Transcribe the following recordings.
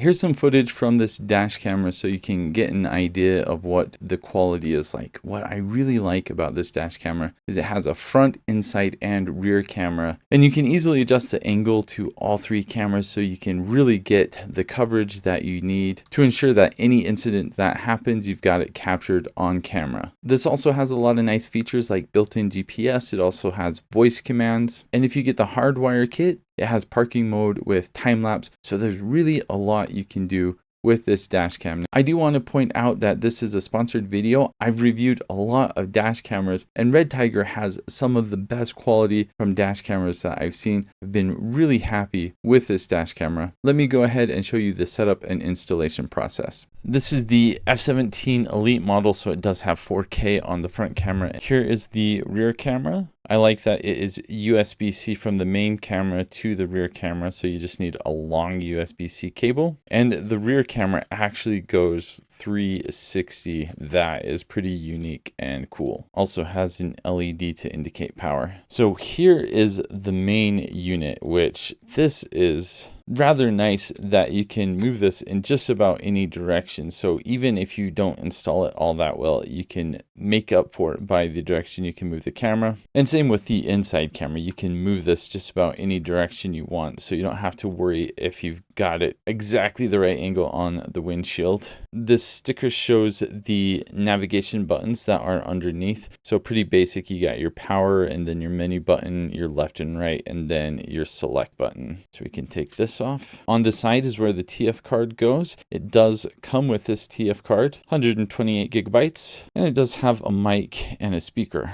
Here's some footage from this dash camera so you can get an idea of what the quality is like. What I really like about this dash camera is it has a front, inside, and rear camera, and you can easily adjust the angle to all three cameras so you can really get the coverage that you need to ensure that any incident that happens, you've got it captured on camera. This also has a lot of nice features like built-in GPS. It also has voice commands, and if you get the hardwire kit, it has parking mode with time lapse. So there's really a lot you can do with this dash cam. I do want to point out that this is a sponsored video. I've reviewed a lot of dash cameras, and REDTIGER has some of the best quality from dash cameras that I've seen. I've been really happy with this dash camera. Let me go ahead and show you the setup and installation process. This is the F17 Elite model, so it does have 4K on the front camera. Here is the rear camera. I like that it is USB-C from the main camera to the rear camera, so you just need a long USB-C cable. And the rear camera actually goes 360. That is pretty unique and cool. Also has an LED to indicate power. So here is the main unit, which this is rather nice that you can move this in just about any direction. So even if you don't install it all that well, you can make up for it by the direction you can move the camera. And same with the inside camera. You can move this just about any direction you want, so you don't have to worry if you've got it exactly the right angle on the windshield. This sticker shows the navigation buttons that are underneath. So pretty basic. You got your power and then your menu button, your left and right, and then your select button. So we can take this off. On the side is where the TF card goes. It does come with this TF card, 128 gigabytes, and it does have a mic and a speaker.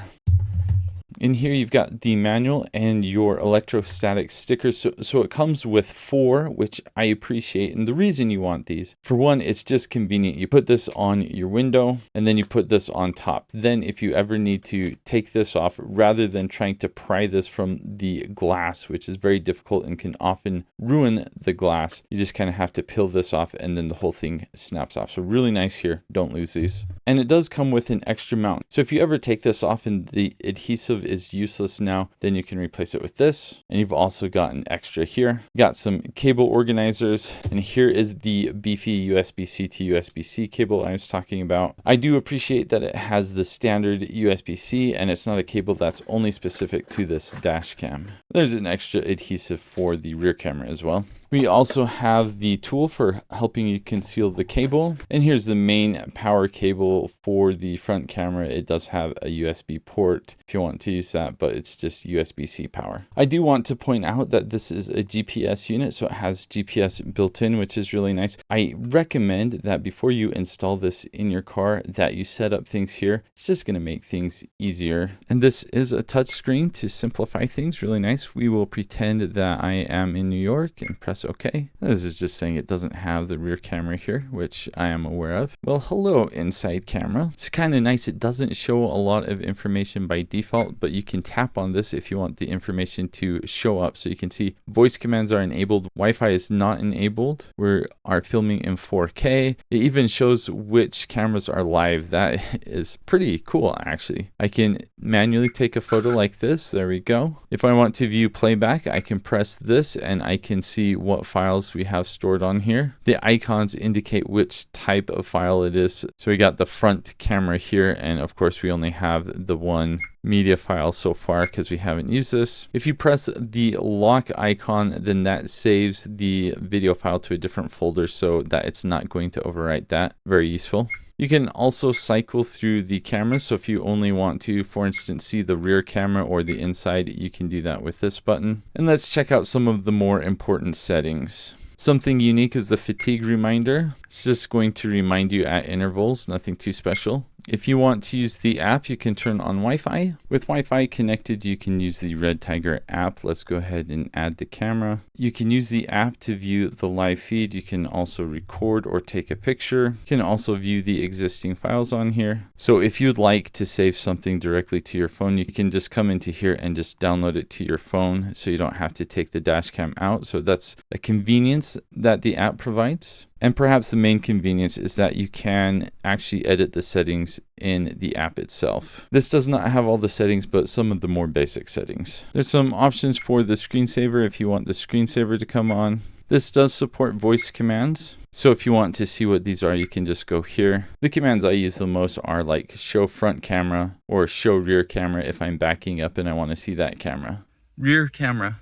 In here, you've got the manual and your electrostatic stickers. So it comes with 4, which I appreciate. And the reason you want these, for one, it's just convenient. You put this on your window and then you put this on top. Then if you ever need to take this off, rather than trying to pry this from the glass, which is very difficult and can often ruin the glass, you just kind of have to peel this off and then the whole thing snaps off. So really nice here. Don't lose these. And it does come with an extra mount. So if you ever take this off and the adhesive is useless now, then you can replace it with this. And you've also got an extra here. Got some cable organizers, and here is the beefy USB-C to USB-C cable I was talking about. I do appreciate that it has the standard USB-C and it's not a cable that's only specific to this dash cam. There's an extra adhesive for the rear camera as well. We also have the tool for helping you conceal the cable. And here's the main power cable for the front camera. It does have a USB port if you want to use that, but it's just USB-C power. I do want to point out that this is a GPS unit, so it has GPS built in, which is really nice. I recommend that before you install this in your car, that you set up things here. It's just going to make things easier. And this is a touch screen to simplify things. Really nice. We will pretend that I am in New York and press OK. This is just saying it doesn't have the rear camera here, which I am aware of. Well, hello, inside camera. It's kind of nice. It doesn't show a lot of information by default, but you can tap on this if you want the information to show up. So you can see voice commands are enabled. Wi-Fi is not enabled. We are filming in 4K. It even shows which cameras are live. That is pretty cool, actually. I can manually take a photo like this. There we go. If I want to view playback, I can press this and I can see what files we have stored on here. The icons indicate which type of file it is. So we got the front camera here, and of course we only have the one media file so far because we haven't used this. If you press the lock icon, then that saves the video file to a different folder so that it's not going to overwrite that. Very useful. You can also cycle through the cameras. So if you only want to, for instance, see the rear camera or the inside, you can do that with this button. And let's check out some of the more important settings. Something unique is the fatigue reminder. It's just going to remind you at intervals, nothing too special. If you want to use the app, you can turn on Wi-Fi. With Wi-Fi connected, you can use the REDTIGER app. Let's go ahead and add the camera. You can use the app to view the live feed. You can also record or take a picture. You can also view the existing files on here. So if you'd like to save something directly to your phone, you can just come into here and just download it to your phone so you don't have to take the dash cam out. So that's a convenience that the app provides. And perhaps the main convenience is that you can actually edit the settings in the app itself. This does not have all the settings, but some of the more basic settings. There's some options for the screensaver if you want the screensaver to come on. This does support voice commands. So if you want to see what these are, you can just go here. The commands I use the most are like show front camera or show rear camera if I'm backing up and I want to see that camera. Rear camera.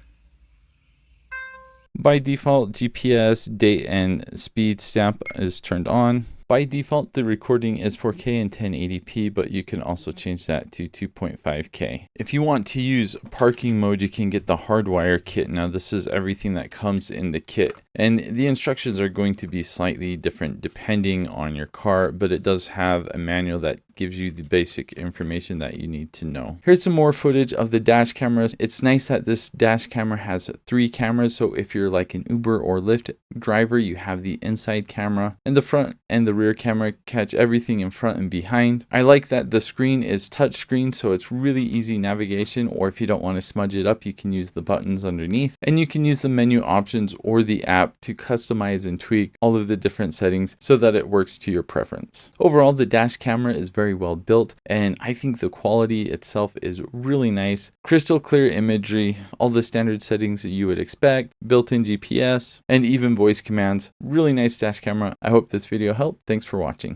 By default, GPS, date, and speed stamp is turned on. By default, the recording is 4K and 1080p, but you can also change that to 2.5K. If you want to use parking mode, you can get the hardwire kit. Now, this is everything that comes in the kit. And the instructions are going to be slightly different depending on your car, but it does have a manual that gives you the basic information that you need to know. Here's some more footage of the dash cameras. It's nice that this dash camera has 3 cameras. So if you're like an Uber or Lyft driver, you have the inside camera, and the front and the rear camera catch everything in front and behind. I like that the screen is touch screen, so it's really easy navigation, or if you don't want to smudge it up, you can use the buttons underneath, and you can use the menu options or the app to customize and tweak all of the different settings so that it works to your preference. Overall, the dash camera is very well built, and I think the quality itself is really nice. Crystal clear imagery, all the standard settings that you would expect, built-in GPS, and even voice commands. Really nice dash camera. I hope this video helped. Thanks for watching.